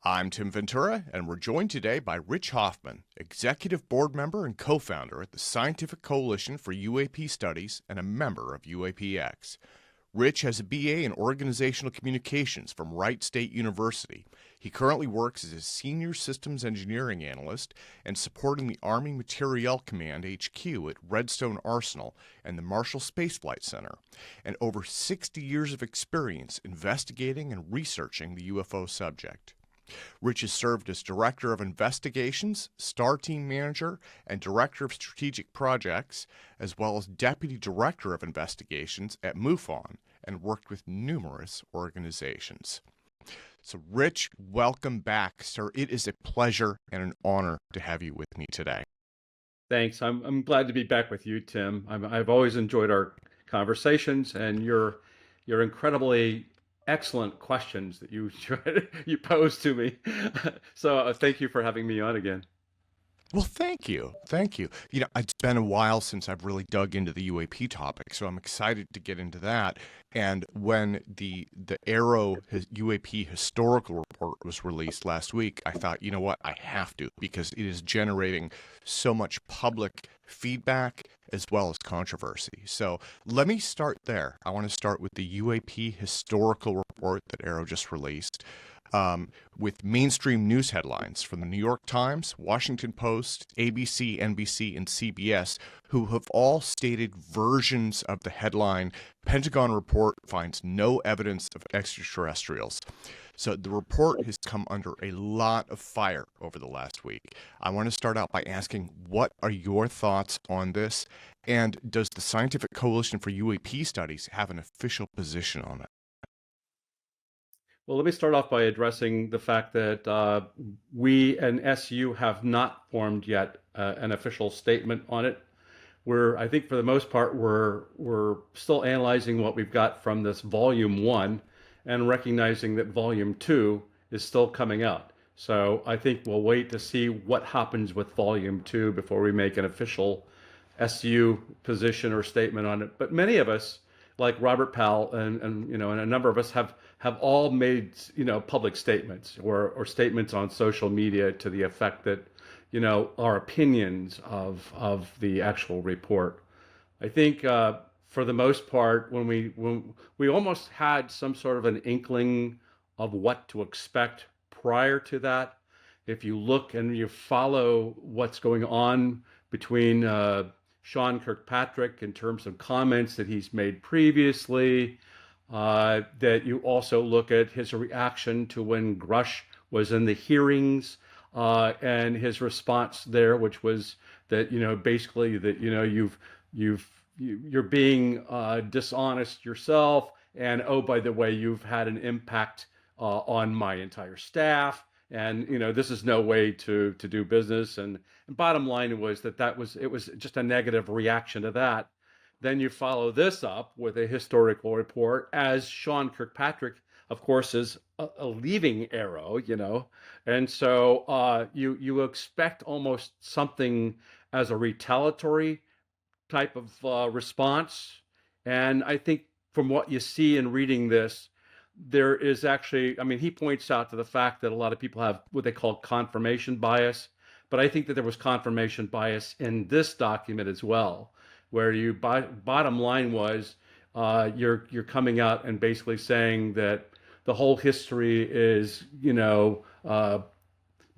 I'm Tim Ventura, and we're joined today by Rich Hoffman, Executive Board Member and Co-founder at the Scientific Coalition for UAP Studies and a member of UAPx. Rich has a BA in Organizational Communications from Wright State University. He currently works as a Senior Systems Engineering Analyst and supporting the Army Materiel Command HQ at Redstone Arsenal and the Marshall Space Flight Center, and over 60 years of experience investigating and researching the UFO subject. Rich has served as Director of Investigations, Star Team Manager, and Director of Strategic Projects, as well as Deputy Director of Investigations at MUFON, and worked with numerous organizations. So, Rich, welcome back, sir. It is a pleasure and an honor to have you with me today. Thanks. I'm glad to be back with you, Tim. I've always enjoyed our conversations and your incredibly excellent questions that you pose to me. So thank you for having me on again. Well, thank you. Thank you. It's been a while since I've really dug into the UAP topic, so I'm excited to get into that. And when the AARO UAP Historical Report was released last week, I thought, you know what, I have to, because it is generating so much public feedback as well as controversy. So let me start there. I want to start with the UAP Historical Report that AARO just released. With mainstream news headlines from the New York Times, Washington Post, ABC, NBC, and CBS, who have all stated versions of the headline, Pentagon report finds no evidence of extraterrestrials. So the report has come under a lot of fire over the last week. I want to start out by asking, what are your thoughts on this? And does the Scientific Coalition for UAP Studies have an official position on it? Well, let me start off by addressing the fact that we and SU have not formed yet an official statement on it. I think for the most part, we're still analyzing what we've got from this volume 1 and recognizing that volume 2 is still coming out. So I think we'll wait to see what happens with volume 2 before we make an official SU position or statement on it. But many of us, like Robert Powell and a number of us have all made public statements or statements on social media to the effect that our opinions of the actual report. I think for the most part, when we almost had some sort of an inkling of what to expect prior to that. If you look and you follow what's going on between Sean Kirkpatrick in terms of comments that he's made previously, that you also look at his reaction to when Grush was in the hearings and his response there, which was that basically that you're being dishonest yourself, and oh, by the way, you've had an impact on my entire staff, and this is no way to do business. And bottom line was that it was just a negative reaction to that. Then you follow this up with a historical report, as Sean Kirkpatrick, of course, is a leaving AARO, and so you expect almost something as a retaliatory type of response. And I think from what you see in reading this, there is actually, he points out to the fact that a lot of people have what they call confirmation bias, but I think that there was confirmation bias in this document as well, where bottom line was you're coming out and basically saying that the whole history is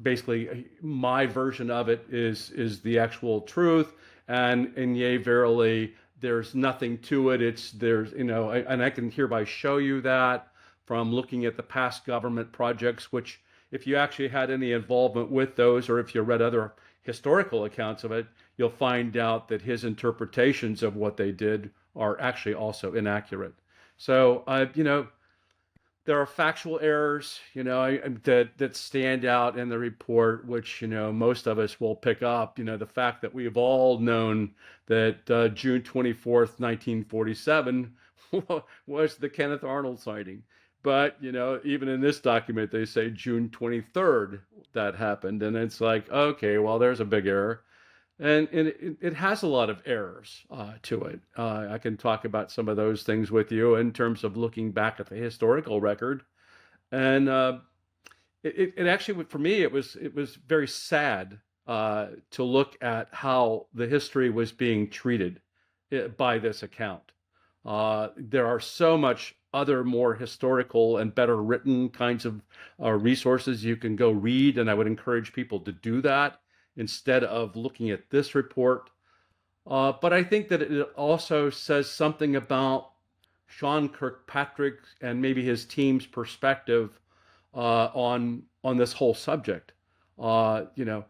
basically my version of it is the actual truth, and yea verily there's nothing to it. And I can hereby show you that from looking at the past government projects, which if you actually had any involvement with those, or if you read other historical accounts of it, you'll find out that his interpretations of what they did are actually also inaccurate. So, there are factual errors, that stand out in the report, which, most of us will pick up. The fact that we've all known that June 24th, 1947 was the Kenneth Arnold sighting. But, even in this document, they say June 23rd that happened. And it's like, okay, well, there's a big error. And it has a lot of errors to it. I can talk about some of those things with you in terms of looking back at the historical record. And it actually, for me, it was very sad to look at how the history was being treated by this account. There are so much other more historical and better written kinds of resources you can go read, and I would encourage people to do that instead of looking at this report. But I think that it also says something about Sean Kirkpatrick and maybe his team's perspective on this whole subject. You know,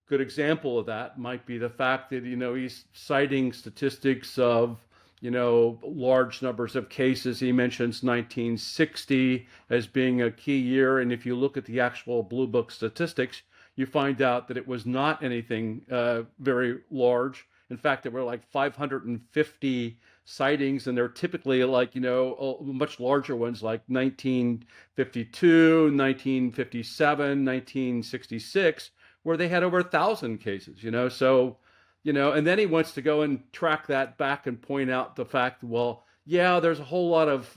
good example of that might be the fact that, he's citing statistics of, large numbers of cases. He mentions 1960 as being a key year. And if you look at the actual Blue Book statistics, you find out that it was not anything very large. In fact, there were like 550 sightings, and they're typically like, much larger ones like 1952, 1957, 1966, where they had over 1,000 cases, so, and then he wants to go and track that back and point out the fact, well, yeah, there's a whole lot of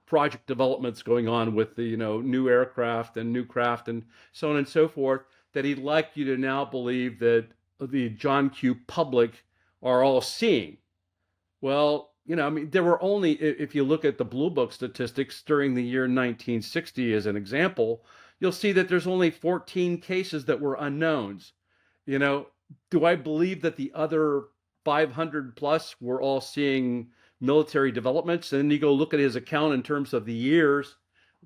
project developments going on with the, new aircraft and new craft and so on and so forth, that he'd like you to now believe that the John Q. public are all seeing. Well, there were only, if you look at the Blue Book statistics during the year 1960 as an example, you'll see that there's only 14 cases that were unknowns. Do I believe that the other 500 plus were all seeing military developments? And then you go look at his account in terms of the years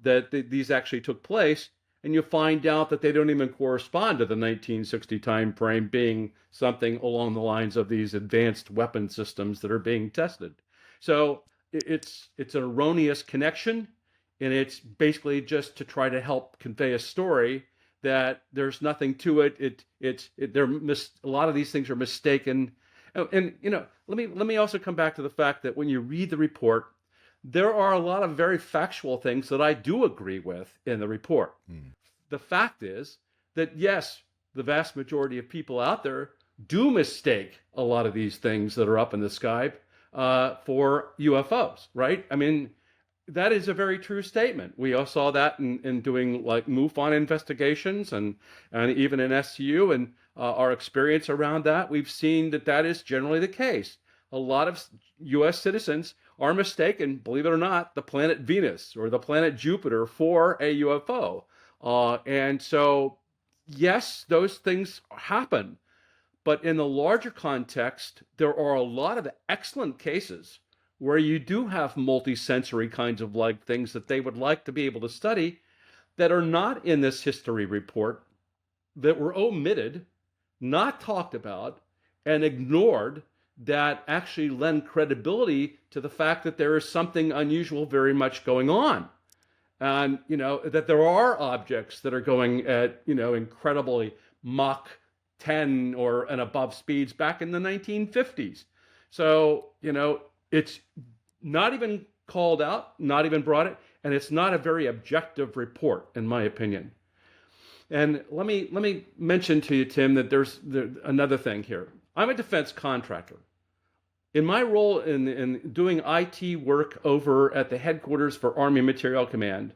that these actually took place, and you find out that they don't even correspond to the 1960 time frame being something along the lines of these advanced weapon systems that are being tested. So it's an erroneous connection, and it's basically just to try to help convey a story that there's nothing to it. A lot of these things are mistaken. And let me also come back to the fact that when you read the report, there are a lot of very factual things that I do agree with in the report. The fact is that, yes, the vast majority of people out there do mistake a lot of these things that are up in the sky for UFOs, right? I mean, that is a very true statement. We all saw that in doing like MUFON investigations and even in SU and our experience around that. We've seen that is generally the case. A lot of U.S. citizens are mistaken, believe it or not, the planet Venus or the planet Jupiter for a UFO. And so, yes, those things happen. But in the larger context, there are a lot of excellent cases where you do have multisensory kinds of like things that they would like to be able to study that are not in this history report, that were omitted, not talked about, and ignored, that actually lend credibility to the fact that there is something unusual very much going on. And, that there are objects that are going at, incredibly Mach 10 and above speeds back in the 1950s. So, it's not even called out, not even brought it, and it's not a very objective report, in my opinion. And let me mention to you, Tim, that there's another thing here. I'm a defense contractor. In my role in doing IT work over at the headquarters for Army Materiel Command,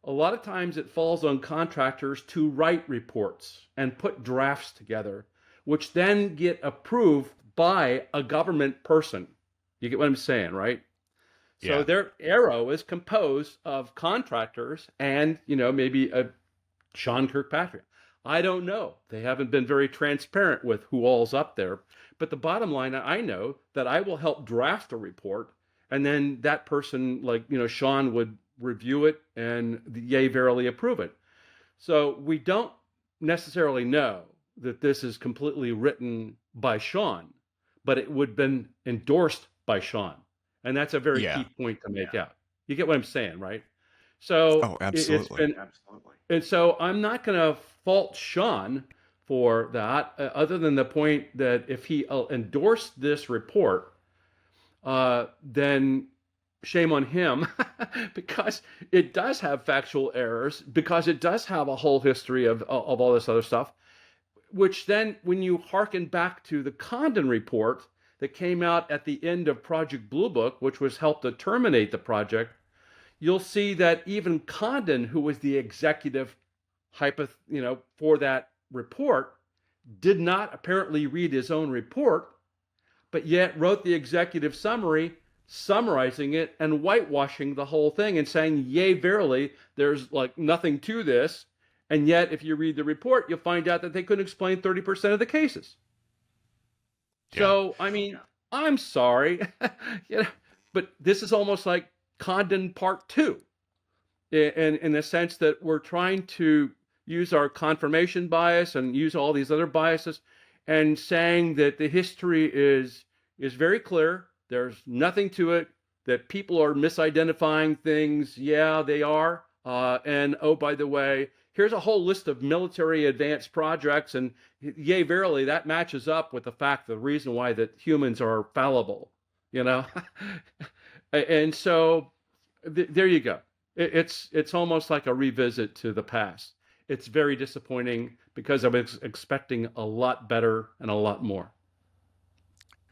a lot of times it falls on contractors to write reports and put drafts together, which then get approved by a government person. You get what I'm saying, right? Yeah. So their AARO is composed of contractors and, maybe a Sean Kirkpatrick. I don't know. They haven't been very transparent with who all's up there. But the bottom line, I know that I will help draft a report, and then that person, like, Sean would review it and yea, verily approve it. So we don't necessarily know that this is completely written by Sean, but it would have been endorsed by Sean. And that's a very key point to make out. You get what I'm saying, right? So absolutely. Absolutely. And so I'm not going to fault Sean for that, other than the point that if he endorsed this report, then shame on him, because it does have factual errors, because it does have a whole history of all this other stuff, which then, when you hearken back to the Condon report that came out at the end of Project Blue Book, which was helped to terminate the project, you'll see that even Condon, who was the executive for that report, did not apparently read his own report, but yet wrote the executive summary summarizing it and whitewashing the whole thing and saying, yea, verily, there's like nothing to this. And yet, if you read the report, you'll find out that they couldn't explain 30% of the cases. Yeah. So, I mean, I'm sorry, but this is almost like Condon Part 2, in the sense that we're trying to use our confirmation bias and use all these other biases, and saying that the history is very clear. There's nothing to it, that people are misidentifying things. Yeah, they are. And oh, by the way, here's a whole list of military advanced projects, and yea, verily, that matches up with the fact, the reason why that humans are fallible, And so there you go. It's almost like a revisit to the past. It's very disappointing because I was expecting a lot better and a lot more.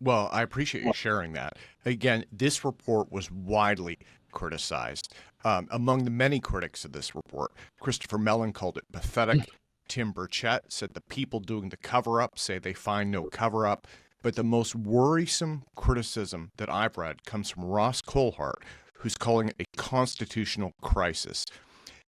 Well, I appreciate you sharing that. Again, this report was widely criticized. Among the many critics of this report, Christopher Mellon called it pathetic. Tim Burchett said the people doing the cover-up say they find no cover-up. But the most worrisome criticism that I've read comes from Ross Coulthart, who's calling it a constitutional crisis.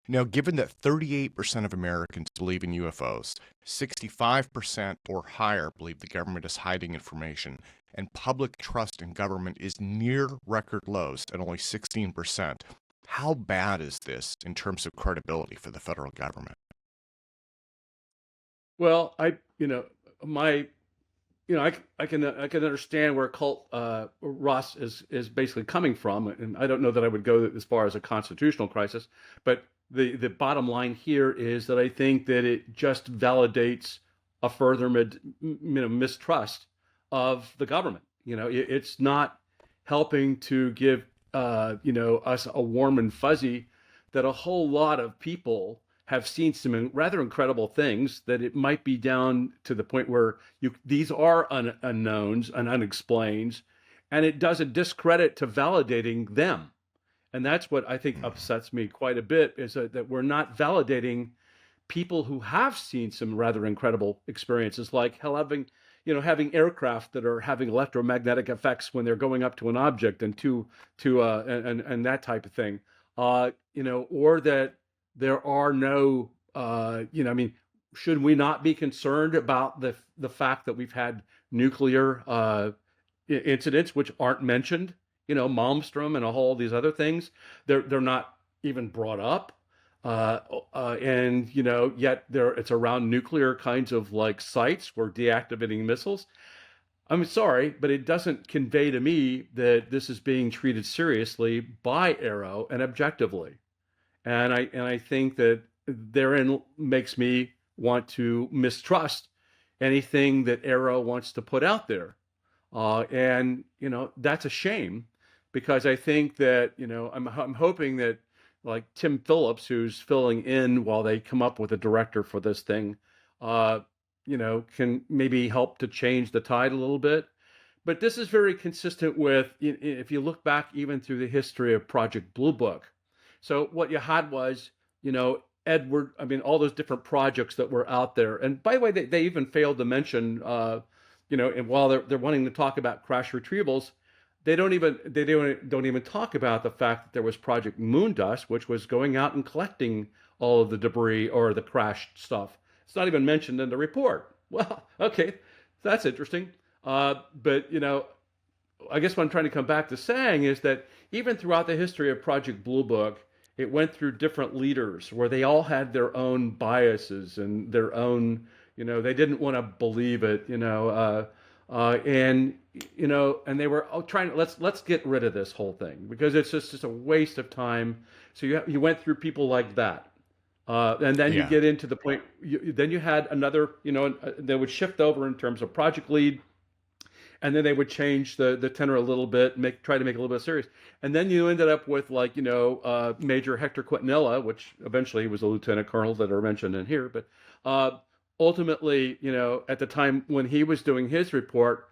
Now, given that 38% of Americans believe in UFOs, 65% or higher believe the government is hiding information, and public trust in government is near record lows at only 16%, how bad is this in terms of credibility for the federal government? Well, I can understand where Ross is basically coming from, and I don't know that I would go as far as a constitutional crisis, but the bottom line here is that I think that it just validates a further mistrust of the government. It's not helping to give us a warm and fuzzy that a whole lot of people have seen some rather incredible things, that it might be down to the point where these are unknowns and unexplained, and it does a discredit to validating them. And that's what I think upsets me quite a bit, is that we're not validating people who have seen some rather incredible experiences, like having aircraft that are having electromagnetic effects when they're going up to an object and and that type of thing, or that there are no, should we not be concerned about the fact that we've had nuclear incidents which aren't mentioned? Malmstrom and all these other things, they're not even brought up, and yet it's around nuclear kinds of like sites where deactivating missiles. I'm sorry, but it doesn't convey to me that this is being treated seriously by AARO and objectively. And I think that therein makes me want to mistrust anything that AARO wants to put out there. And that's a shame, because I think that, I'm hoping that, like, Tim Phillips, who's filling in while they come up with a director for this thing, can maybe help to change the tide a little bit. But this is very consistent with, if you look back even through the history of Project Blue Book. So what you had was, all those different projects that were out there. And by the way, they even failed to mention, and while they're wanting to talk about crash retrievals, they don't even talk about the fact that there was Project Moondust, which was going out and collecting all of the debris or the crashed stuff. It's not even mentioned in the report. Well, okay, that's interesting. But I guess what I'm trying to come back to saying is that even throughout the history of Project Blue Book, it went through different leaders where they all had their own biases and their own, they didn't want to believe it, and they were trying to let's get rid of this whole thing because it's just a waste of time. So you went through people like that, and then you get into the point. Then you had another, they would shift over in terms of project lead. And then they would change the tenor a little bit, try to make it a little bit serious. And then you ended up with Major Hector Quintanilla, which eventually was a lieutenant colonel that are mentioned in here. But ultimately, at the time when he was doing his report,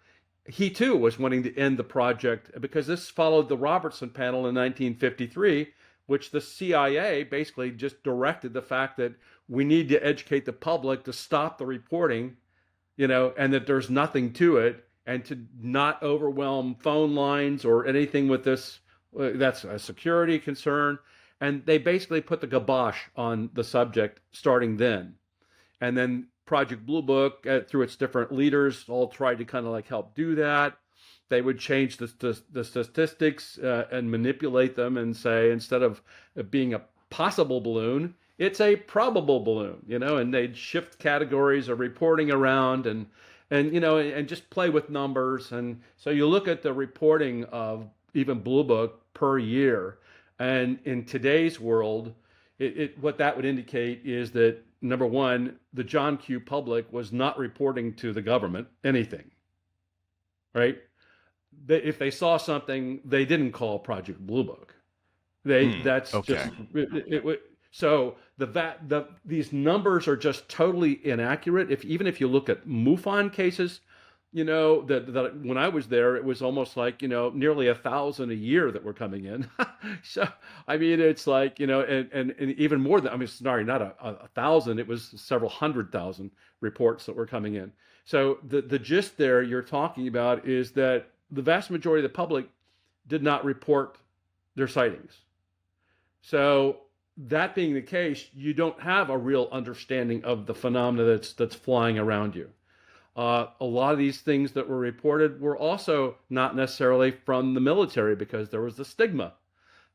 he too was wanting to end the project because this followed the Robertson panel in 1953, which the CIA basically just directed the fact that we need to educate the public to stop the reporting, and that there's nothing to it, and to not overwhelm phone lines or anything with this. That's a security concern. And they basically put the kibosh on the subject starting then. And then Project Blue Book, through its different leaders, all tried to kind of like help do that. They would change the statistics and manipulate them and say, instead of it being a possible balloon, it's a probable balloon, and they'd shift categories of reporting around and just play with numbers. And so you look at the reporting of even Blue Book per year, and in today's world, what that would indicate is that, number one, the John Q. public was not reporting to the government anything, right? If they saw something, they didn't call Project Blue Book. That's okay. just so these numbers are just totally inaccurate. Even if you look at MUFON cases, that when I was there, it was almost like nearly 1,000 a year that were coming in. So I mean, it's like and even more than, I mean, sorry, not a 1,000. It was several 100,000 reports that were coming in. So the gist there you're talking about is that the vast majority of the public did not report their sightings. So that being the case, you don't have a real understanding of the phenomena that's flying around you. A lot of these things that were reported were also not necessarily from the military, because there was the stigma.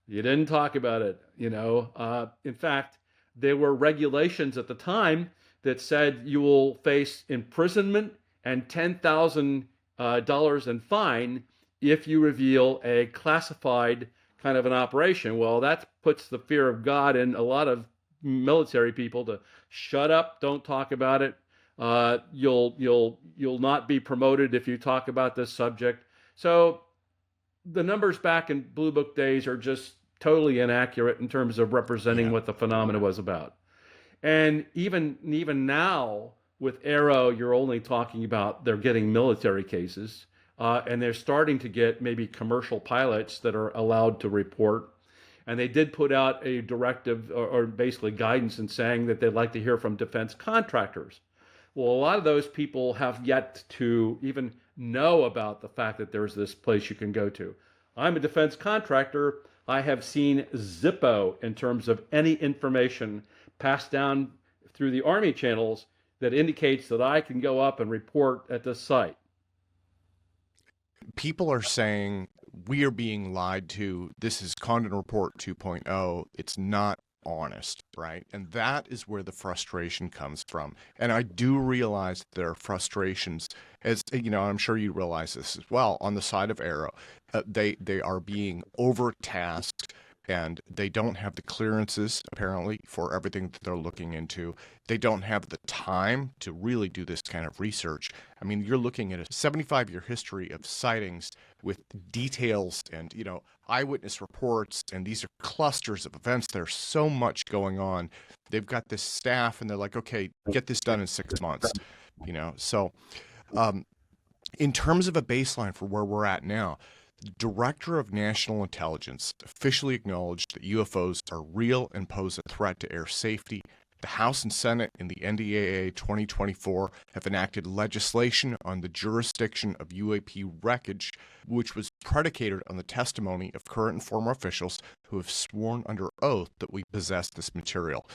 You didn't talk about it, In fact, there were regulations at the time that said you will face imprisonment and $10,000 in fine if you reveal a classified kind of an operation. Well, that puts the fear of God in a lot of military people to shut up, don't talk about it. You'll not be promoted if you talk about this subject. So the numbers back in Blue Book days are just totally inaccurate in terms of representing what the phenomena was about. And even now with AARO, you're only talking about they're getting military cases, and they're starting to get maybe commercial pilots that are allowed to report. And they did put out a directive or basically guidance in saying that they'd like to hear from defense contractors. Well, a lot of those people have yet to even know about the fact that there's this place you can go to. I'm a defense contractor. I have seen Zippo in terms of any information passed down through the Army channels that indicates that I can go up and report at this site. People are saying we are being lied to. This is Condon Report 2.0. It's not honest, right? And that is where the frustration comes from. And I do realize there are frustrations, as I'm sure you realize this as well, on the side of AARO. They are being overtasked, and they don't have the clearances, apparently, for everything that they're looking into. They don't have the time to really do this kind of research. I mean, you're looking at a 75-year history of sightings with details and, eyewitness reports, and these are clusters of events. There's so much going on. They've got this staff, and they're like, okay, get this done in 6 months, So in terms of a baseline for where we're at now, the Director of National Intelligence officially acknowledged that UFOs are real and pose a threat to air safety. The House and Senate in the NDAA 2024 have enacted legislation on the jurisdiction of UAP wreckage, which was predicated on the testimony of current and former officials who have sworn under oath that we possess this material.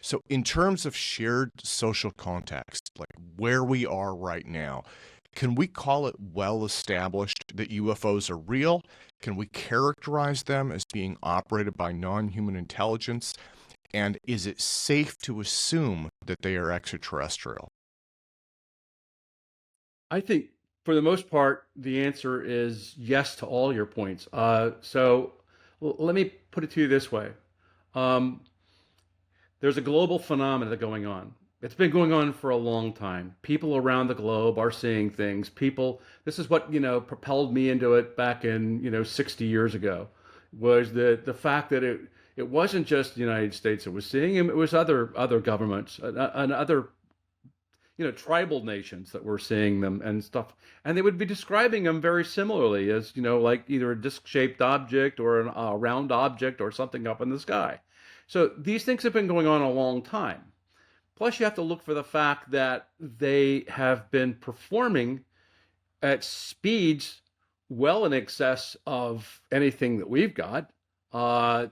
So in terms of shared social context, like where we are right now, can we call it well established that UFOs are real? Can we characterize them as being operated by non-human intelligence? And is it safe to assume that they are extraterrestrial? I think for the most part, the answer is yes to all your points. So let me put it to you this way. There's a global phenomena going on. It's been going on for a long time. People around the globe are seeing things. This is what, propelled me into it back in, 60 years ago, was the fact that it wasn't just the United States that was seeing him. It was other governments and other tribal nations that were seeing them and stuff, and they would be describing them very similarly as like either a disc-shaped object or a round object or something up in the sky. So these things have been going on a long time. Plus, you have to look for the fact that they have been performing at speeds well in excess of anything that we've got, and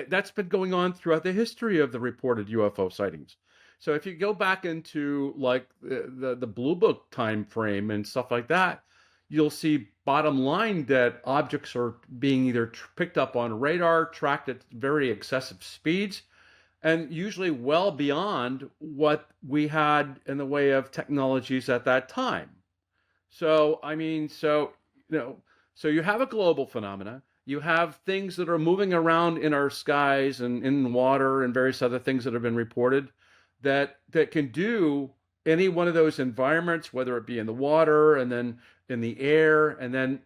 that's been going on throughout the history of the reported UFO sightings. So if you go back into like the Blue Book time frame and stuff like that, you'll see bottom line that objects are being either picked up on radar, tracked at very excessive speeds, and usually well beyond what we had in the way of technologies at that time. So, I mean, so you have a global phenomena. You have things that are moving around in our skies and in water and various other things that have been reported that can do any one of those environments, whether it be in the water and then in the air, and then,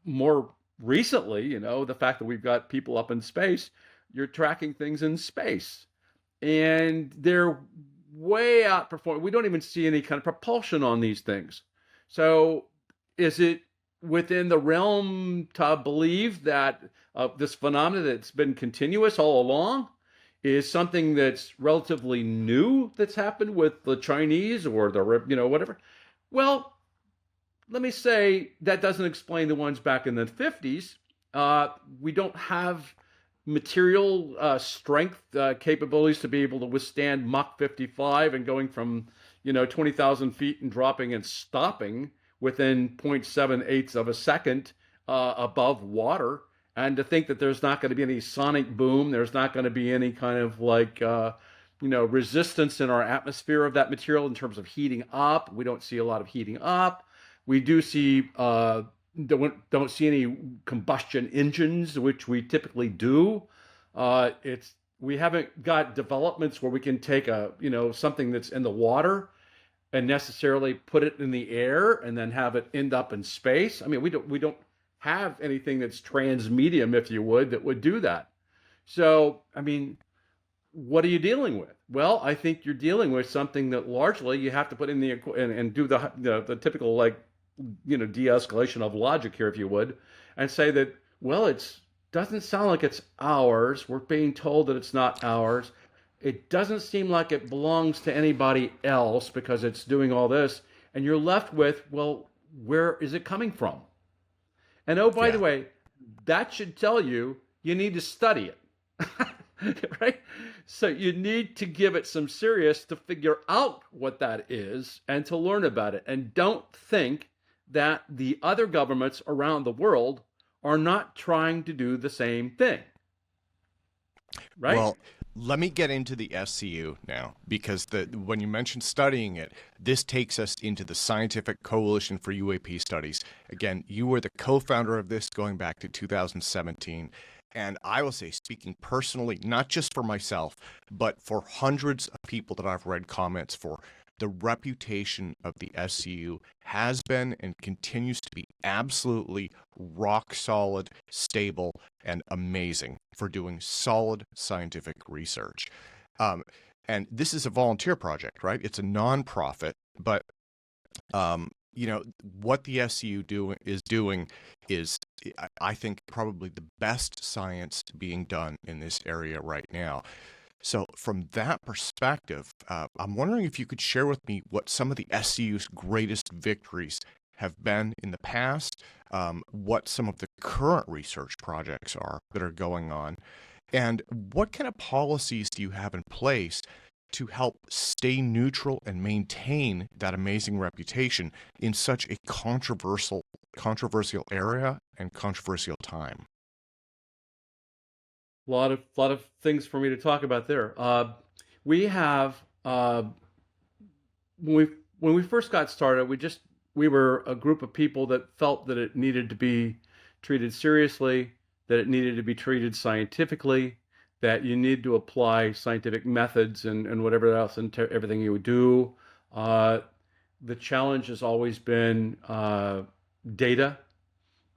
more recently, the fact that we've got people up in space, you're tracking things in space. And they're way outperforming. We don't even see any kind of propulsion on these things. So is it within the realm to believe that this phenomenon that's been continuous all along is something that's relatively new that's happened with the Chinese or the, whatever? Well, let me say that doesn't explain the ones back in the 50s. We don't have material strength capabilities to be able to withstand Mach 55 and going from 20,000 feet and dropping and stopping within 0.78 of a second above water, and to think that there's not going to be any sonic boom, there's not going to be any kind of like resistance in our atmosphere of that material in terms of heating up. We don't see a lot of heating up. We do see don't see any combustion engines, which we typically do. We haven't got developments where we can take something that's in the water and necessarily put it in the air and then have it end up in space. I mean, we don't have anything that's transmedium, if you would, that would do that. So, I mean, what are you dealing with? Well, I think you're dealing with something that largely you have to put in and do the typical de-escalation of logic here, if you would, and say that, well, it doesn't sound like it's ours. We're being told that it's not ours. It doesn't seem like it belongs to anybody else because it's doing all this. And you're left with, well, where is it coming from? And oh, by the way, that should tell you need to study it, right? So you need to give it some serious to figure out what that is and to learn about it. And don't think that the other governments around the world are not trying to do the same thing, right? Well, let me get into the SCU now, because when you mentioned studying it, this takes us into the Scientific Coalition for UAP Studies. Again, you were the co-founder of this going back to 2017. And I will say, speaking personally, not just for myself, but for hundreds of people that I've read comments for, the reputation of the SCU has been and continues to be absolutely rock solid, stable, and amazing for doing solid scientific research. And this is a volunteer project, right? It's a nonprofit, but what the SCU is doing is, I think, probably the best science being done in this area right now. So from that perspective, I'm wondering if you could share with me what some of the SCU's greatest victories have been in the past, what some of the current research projects are that are going on, and what kind of policies do you have in place to help stay neutral and maintain that amazing reputation in such a controversial area and controversial time? A lot of things for me to talk about there. We have when we first got started, we were a group of people that felt that it needed to be treated seriously, that it needed to be treated scientifically, that you need to apply scientific methods and whatever else into everything you would do. The challenge has always been data.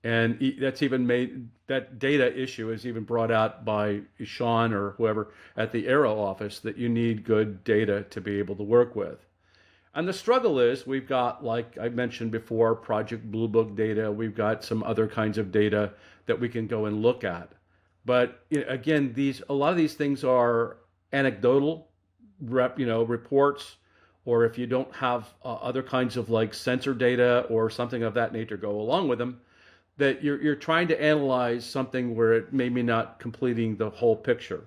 And that's even made, that data issue is even brought out by Sean or whoever at the AARO office, that you need good data to be able to work with. And the struggle is, we've got, like I mentioned before, Project Blue Book data. We've got some other kinds of data that we can go and look at. But again, a lot of these things are anecdotal reports, or if you don't have other kinds of like sensor data or something of that nature go along with them, that you're trying to analyze something where it may be not completing the whole picture.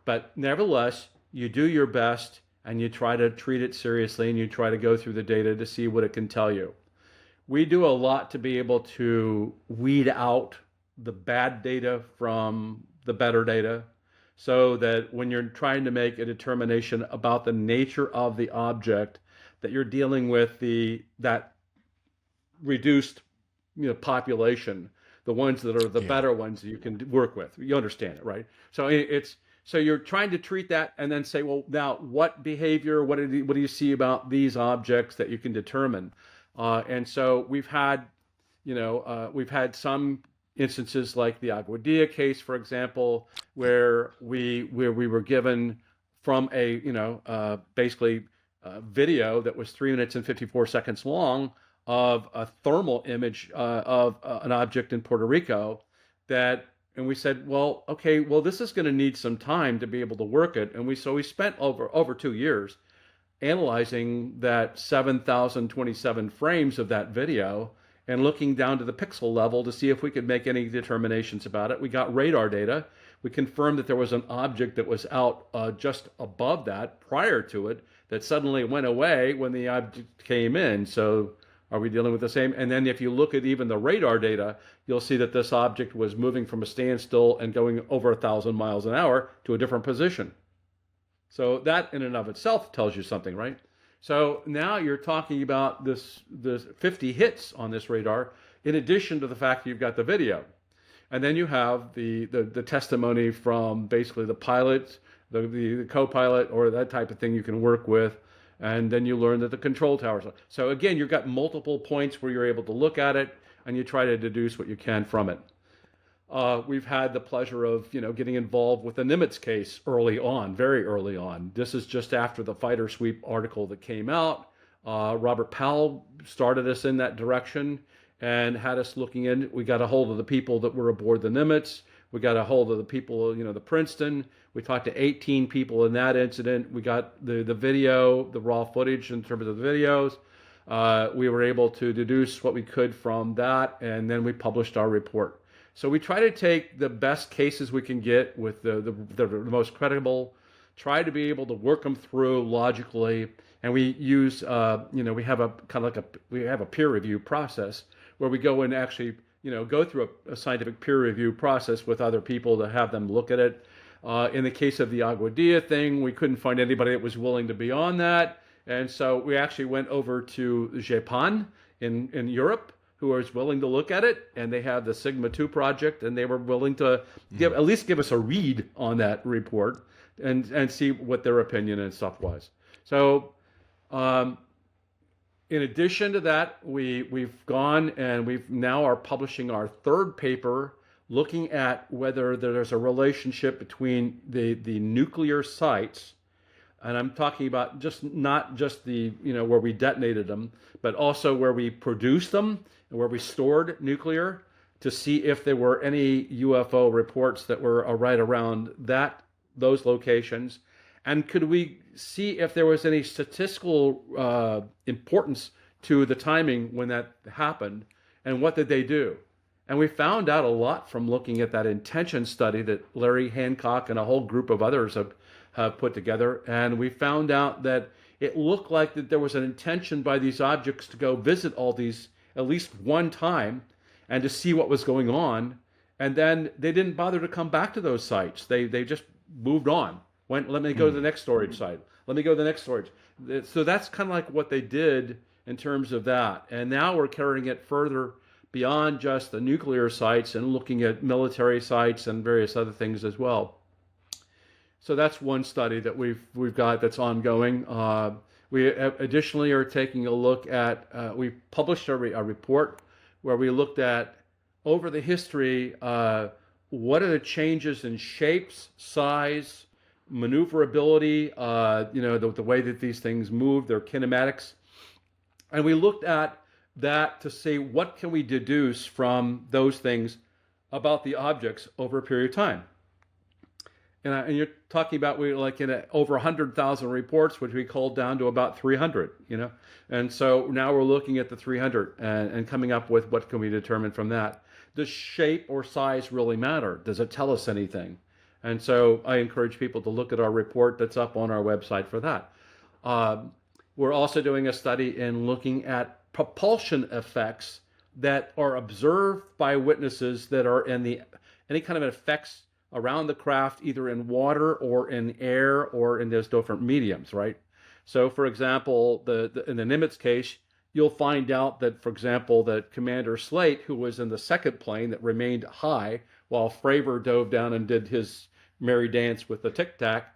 But nevertheless, you do your best and you try to treat it seriously, and you try to go through the data to see what it can tell you. We do a lot to be able to weed out the bad data from the better data, so that when you're trying to make a determination about the nature of the object, that you're dealing with that reduced population, the ones that are the better ones that you can work with. You understand it, right? So you're trying to treat that and then say, well, now what behavior, what do you see about these objects that you can determine? And so we've had some instances like the Agua Dia case, for example, where we were given from a video that was 3 minutes and 54 seconds long of a thermal image of an object in Puerto Rico, and we said, well, okay, well, this is going to need some time to be able to work it. And we spent over 2 years analyzing that 7,027 frames of that video and looking down to the pixel level to see if we could make any determinations about it. We got radar data. We confirmed that there was an object that was out just above that prior to it that suddenly went away when the object came in. So are we dealing with the same? And then if you look at even the radar data, you'll see that this object was moving from a standstill and going over 1,000 miles an hour to a different position. So that in and of itself tells you something, right? So now you're talking about this 50 hits on this radar, in addition to the fact that you've got the video. And then you have the testimony from basically the pilot, the co-pilot, or that type of thing you can work with. And then you learn that the control towers. So again, you've got multiple points where you're able to look at it and you try to deduce what you can from it. We've had the pleasure of getting involved with the Nimitz case early on, very early on. This is just after the fighter sweep article that came out. Robert Powell started us in that direction and had us looking in. We got a hold of the people that were aboard the Nimitz. We got a hold of the people, the Princeton. We talked to 18 people in that incident. We got the video, the raw footage in terms of the videos. We were able to deduce what we could from that, and then we published our report. So we try to take the best cases we can get with the most credible, try to be able to work them through logically, and we use, we have a peer review process where we go and actually go through a scientific peer review process with other people to have them look at it. In the case of the Agua Dia thing, we couldn't find anybody that was willing to be on that. And so we actually went over to Japan in Europe, who was willing to look at it. And they have the Sigma 2 project, and they were willing to at least give us a read on that report and see what their opinion and stuff was. So in addition to that, we've gone and we've now are publishing our third paper looking at whether there's a relationship between the nuclear sites, and I'm talking about not just the where we detonated them, but also where we produced them and where we stored nuclear, to see if there were any UFO reports that were right around those locations. And could we see if there was any statistical importance to the timing when that happened, and what did they do? And we found out a lot from looking at that intention study that Larry Hancock and a whole group of others have put together. And we found out that it looked like that there was an intention by these objects to go visit all these at least one time and to see what was going on. And then they didn't bother to come back to those sites. They just moved on. Let me go to the next storage site. Let me go to the next storage. So that's kind of like what they did in terms of that. And now we're carrying it further beyond just the nuclear sites and looking at military sites and various other things as well. So that's one study that we've got that's ongoing. We additionally are taking a look at, we published a report where we looked at over the history, what are the changes in shapes, size, maneuverability, the way that these things move, their kinematics. And we looked at that to see what can we deduce from those things about the objects over a period of time. And you're talking about over 100,000 reports, which we culled down to about 300, And so now we're looking at the 300 and coming up with what can we determine from that. Does shape or size really matter? Does it tell us anything? And so I encourage people to look at our report that's up on our website for that. We're also doing a study in looking at propulsion effects that are observed by witnesses that are in any kind of effects around the craft, either in water or in air or in those different mediums, right? So, for example, in the Nimitz case, you'll find out that, for example, that Commander Slate, who was in the second plane that remained high while Fravor dove down and did his merry dance with the Tic Tac,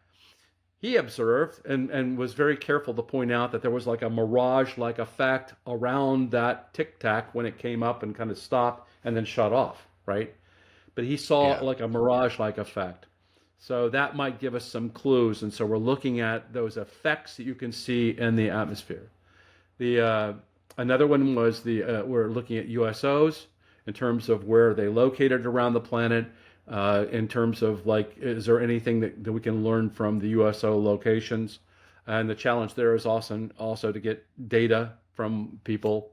he observed and was very careful to point out that there was like a mirage-like effect around that Tic Tac when it came up and kind of stopped and then shut off, right? But he saw like a mirage-like effect. So that might give us some clues. And so we're looking at those effects that you can see in the atmosphere. Another one was we're looking at USOs in terms of where they located around the planet, in terms of is there anything that we can learn from the USO locations? And the challenge there is also to get data from people.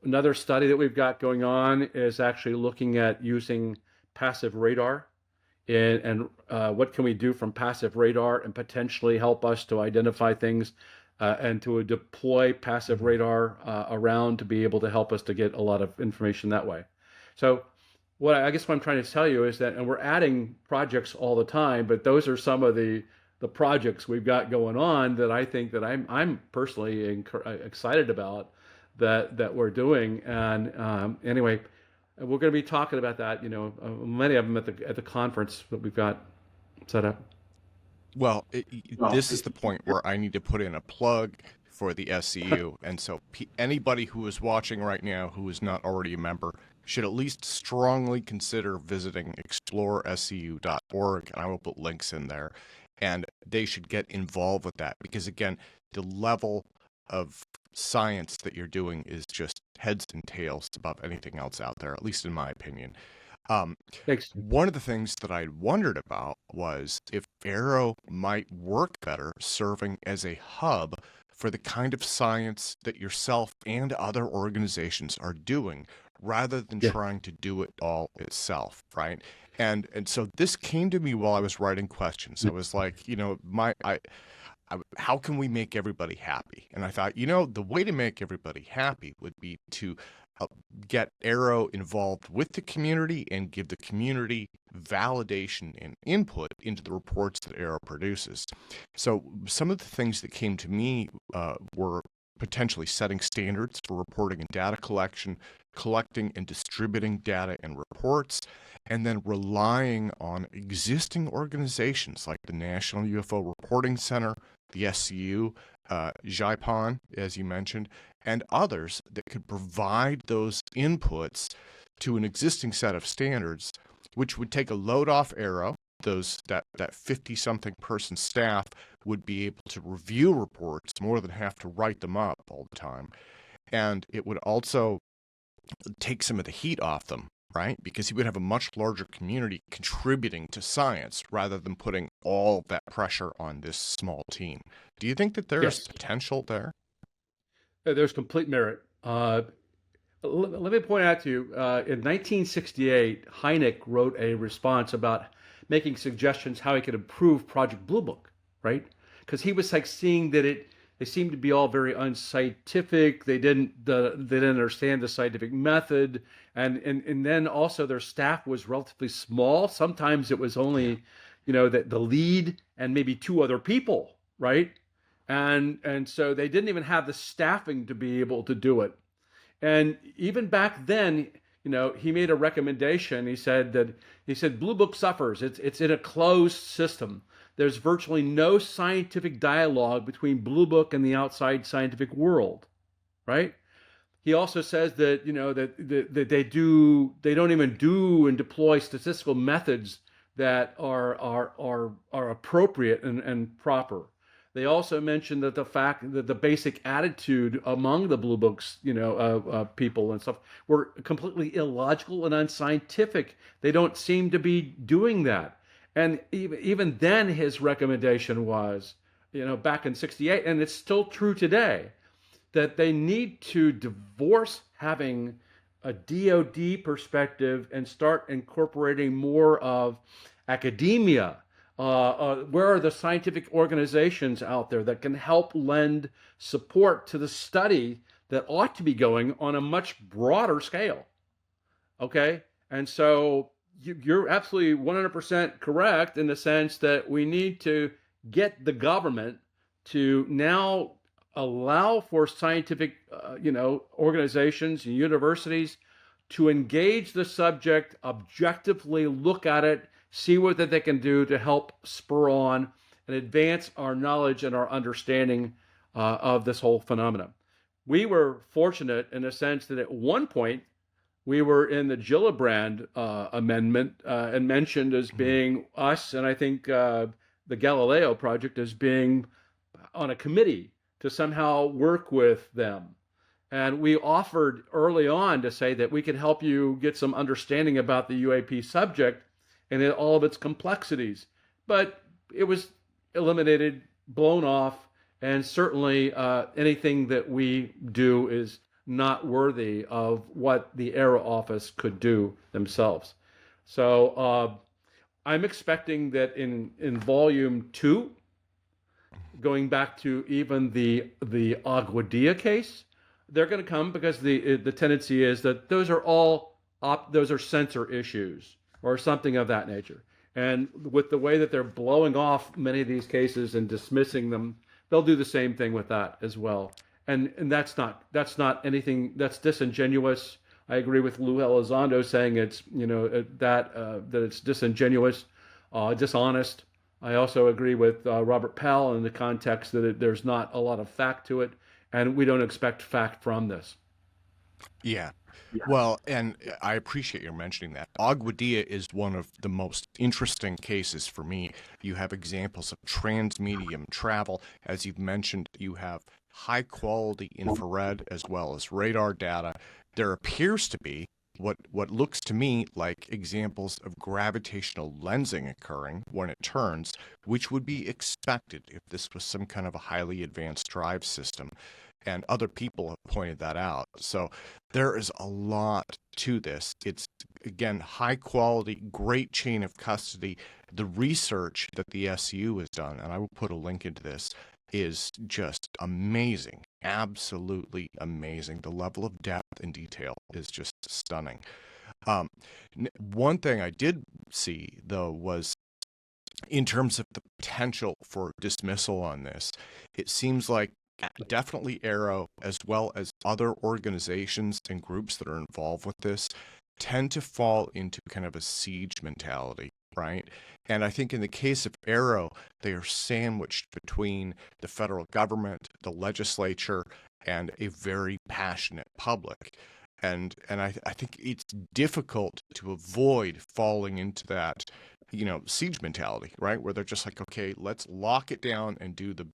Another study that we've got going on is actually looking at using passive radar and what can we do from passive radar and potentially help us to identify things and to deploy passive radar around to be able to help us to get a lot of information that way. So what I'm trying to tell you is that, and we're adding projects all the time, but those are some of the projects we've got going on that I think that I'm personally excited about that we're doing. And anyway, we're going to be talking about that, many of them at the conference that we've got set up. Well, this is the point where I need to put in a plug for the SCU. And so anybody who is watching right now who is not already a member should at least strongly consider visiting explorescu.org, and I will put links in there. And they should get involved with that because, again, the level of science that you're doing is just heads and tails above anything else out there, at least in my opinion. Thanks. One of the things that I wondered about was if AARO might work better serving as a hub for the kind of science that yourself and other organizations are doing, rather than trying to do it all itself, right? And so this came to me while I was writing questions. I was like, how can we make everybody happy? And I thought, the way to make everybody happy would be to get AARO involved with the community and give the community validation and input into the reports that AARO produces. So some of the things that came to me were potentially setting standards for reporting and data collection, collecting and distributing data and reports, and then relying on existing organizations like the National UFO Reporting Center, the SCU, JIPON, as you mentioned, and others that could provide those inputs to an existing set of standards, which would take a load off AARO. That 50-something person staff would be able to review reports more than have to write them up all the time. And it would also take some of the heat off them, right? Because he would have a much larger community contributing to science rather than putting all that pressure on this small team. Do you think that there's potential there? There's complete merit. Let me point out to you, in 1968, Hynek wrote a response about making suggestions how he could improve Project Blue Book, right? Because he was seeing that they seemed to be all very unscientific. They didn't understand the scientific method, and then also their staff was relatively small. Sometimes it was only, the lead and maybe two other people, right? And so they didn't even have the staffing to be able to do it. And even back then, he made a recommendation. He said Blue Book suffers. It's in a closed system. There's virtually no scientific dialogue between Blue Book and the outside scientific world, right? He also says that that they don't even do and deploy statistical methods that are appropriate and proper. They also mentioned that the fact that the basic attitude among the Blue Books, people and stuff, were completely illogical and unscientific. They don't seem to be doing that. And even then, his recommendation was, back in '68, and it's still true today, that they need to divorce having a DoD perspective and start incorporating more of academia. Where are the scientific organizations out there that can help lend support to the study that ought to be going on a much broader scale? Okay, and so you're absolutely 100% correct in the sense that we need to get the government to now allow for scientific, organizations and universities to engage the subject, objectively look at it, see what that they can do to help spur on and advance our knowledge and our understanding of this whole phenomenon. We were fortunate in a sense that at one point we were in the Gillibrand amendment and mentioned as being us, and I think the Galileo project as being on a committee to somehow work with them. And we offered early on to say that we could help you get some understanding about the UAP subject and all of its complexities. But it was eliminated, blown off, and certainly anything that we do is not worthy of what the AARO office could do themselves. So I'm expecting that in volume 2, going back to even the Aguadilla case, they're going to come because the tendency is that those are censor issues or something of that nature. And with the way that they're blowing off many of these cases and dismissing them, they'll do the same thing with that as well. And that's not anything that's disingenuous. I agree with Lou Elizondo saying it's that it's disingenuous, dishonest. I also agree with Robert Powell in the context that there's not a lot of fact to it, and we don't expect fact from this. Yeah. Well, and I appreciate your mentioning that. Aguadilla is one of the most interesting cases for me. You have examples of transmedium travel. As you've mentioned, you have high quality infrared as well as radar data. There appears to be what looks to me like examples of gravitational lensing occurring when it turns, which would be expected if this was some kind of a highly advanced drive system. And other people have pointed that out. So there is a lot to this. It's, again, high quality, great chain of custody. The research that the SU has done, and I will put a link into this, is just amazing, absolutely amazing. The level of depth and detail is just stunning. One thing I did see, though, was in terms of the potential for dismissal on this, it seems like definitely AARO, as well as other organizations and groups that are involved with this, tend to fall into kind of a siege mentality, right? And I think in the case of AARO, they are sandwiched between the federal government, the legislature, and a very passionate public. And I think it's difficult to avoid falling into that, siege mentality, right? Where they're just like, okay, let's lock it down and do the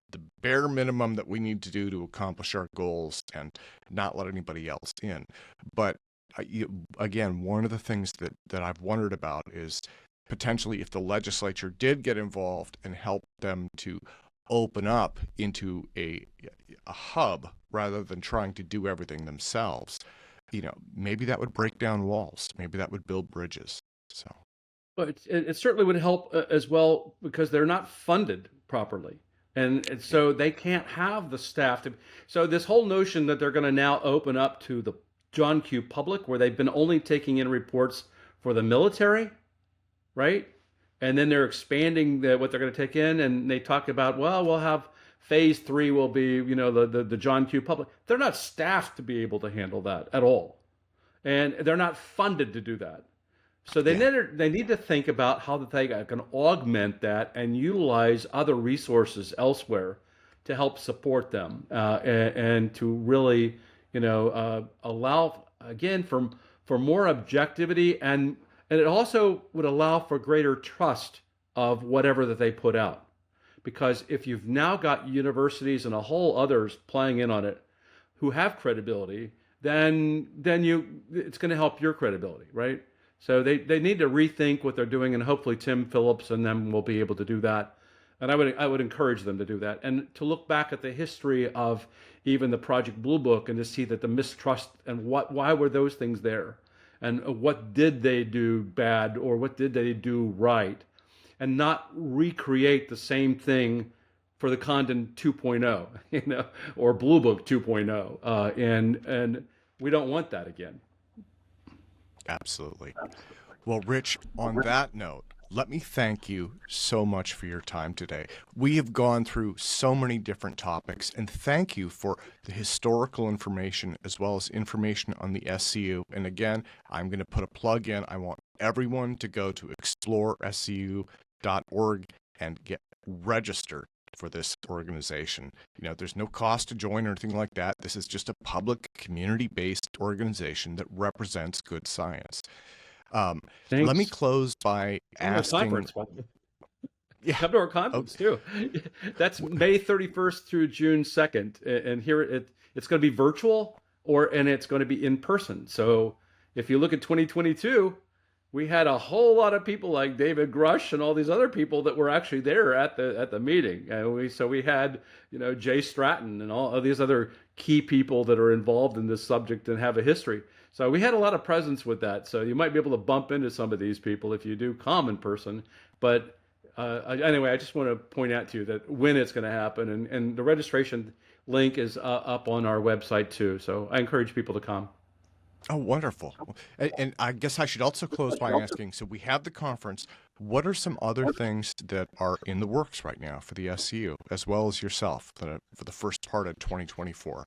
bare minimum that we need to do to accomplish our goals and not let anybody else in. But again, one of the things that I've wondered about is potentially if the legislature did get involved and help them to open up into a hub rather than trying to do everything themselves, maybe that would break down walls. Maybe that would build bridges. So. But it certainly would help as well because they're not funded properly. And so they can't have the staff to. So this whole notion that they're going to now open up to the John Q. public, where they've been only taking in reports for the military, right? And then they're expanding what they're going to take in, and they talk about, well, we'll have phase 3 will be, the John Q. public. They're not staffed to be able to handle that at all, and they're not funded to do that. So they need to think about how they can augment that and utilize other resources elsewhere to help support them and to really, allow again for more objectivity, and it also would allow for greater trust of whatever that they put out. Because if you've now got universities and a whole others playing in on it who have credibility, then it's going to help your credibility, right? So they need to rethink what they're doing, and hopefully Tim Phillips and them will be able to do that. And I would encourage them to do that, and to look back at the history of even the Project Blue Book and to see that the mistrust and why were those things there, and what did they do bad or what did they do right, and not recreate the same thing for the Condon 2.0, or Blue Book 2.0, and we don't want that again. Absolutely. Well, Rich, on that note, let me thank you so much for your time today. We have gone through so many different topics, and thank you for the historical information as well as information on the SCU. And again, I'm going to put a plug in. I want everyone to go to explorescu.org and get registered for this organization. There's no cost to join or anything like that. This is just a public, community-based organization that represents good science. Let me close by asking. Yeah. Come to our conference too. That's May 31st through June 2nd, and here it's going to be virtual and it's going to be in person. So if you look at 2022, we had a whole lot of people like David Grush and all these other people that were actually there at the meeting. And we had Jay Stratton and all of these other key people that are involved in this subject and have a history. So we had a lot of presence with that. So you might be able to bump into some of these people if you do come in person. But anyway, I just want to point out to you that when it's going to happen, and the registration link is up on our website too. So I encourage people to come. Oh, wonderful. And I guess I should also close by asking, so we have the conference. What are some other things that are in the works right now for the SCU, as well as yourself, for the first part of 2024?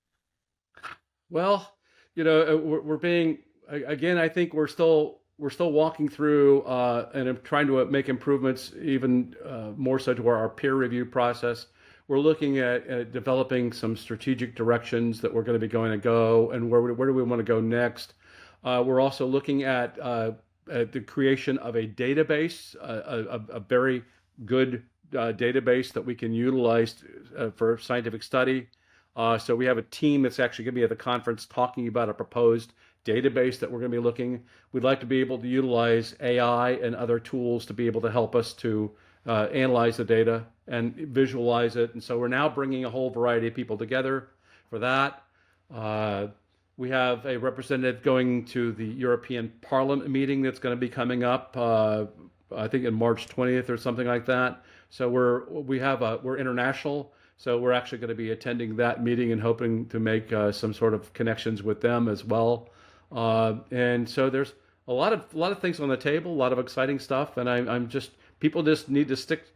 Well, we're being, again, I think we're still walking through and trying to make improvements even more so to our peer review process. We're looking at developing some strategic directions that we're going to be going to go, and where do we want to go next. We're also looking at the creation of a database, a very good database that we can utilize for scientific study. So we have a team that's actually going to be at the conference talking about a proposed database that we're going to be looking. We'd like to be able to utilize AI and other tools to be able to help us to analyze the data and visualize it. And so we're now bringing a whole variety of people together for that. We have a representative going to the European Parliament meeting that's going to be coming up, I think in March 20th or something like that. So we're international. So we're actually going to be attending that meeting and hoping to make some sort of connections with them as well. And so there's a lot of things on the table, a lot of exciting stuff. And people just need to stick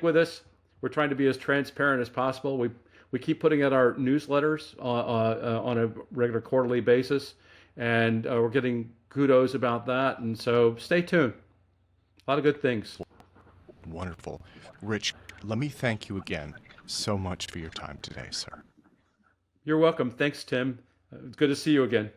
with us. We're trying to be as transparent as possible. We keep putting out our newsletters on a regular quarterly basis, and we're getting kudos about that. And so stay tuned. A lot of good things. Wonderful. Rich, let me thank you again so much for your time today, sir. You're welcome. Thanks, Tim. It's good to see you again.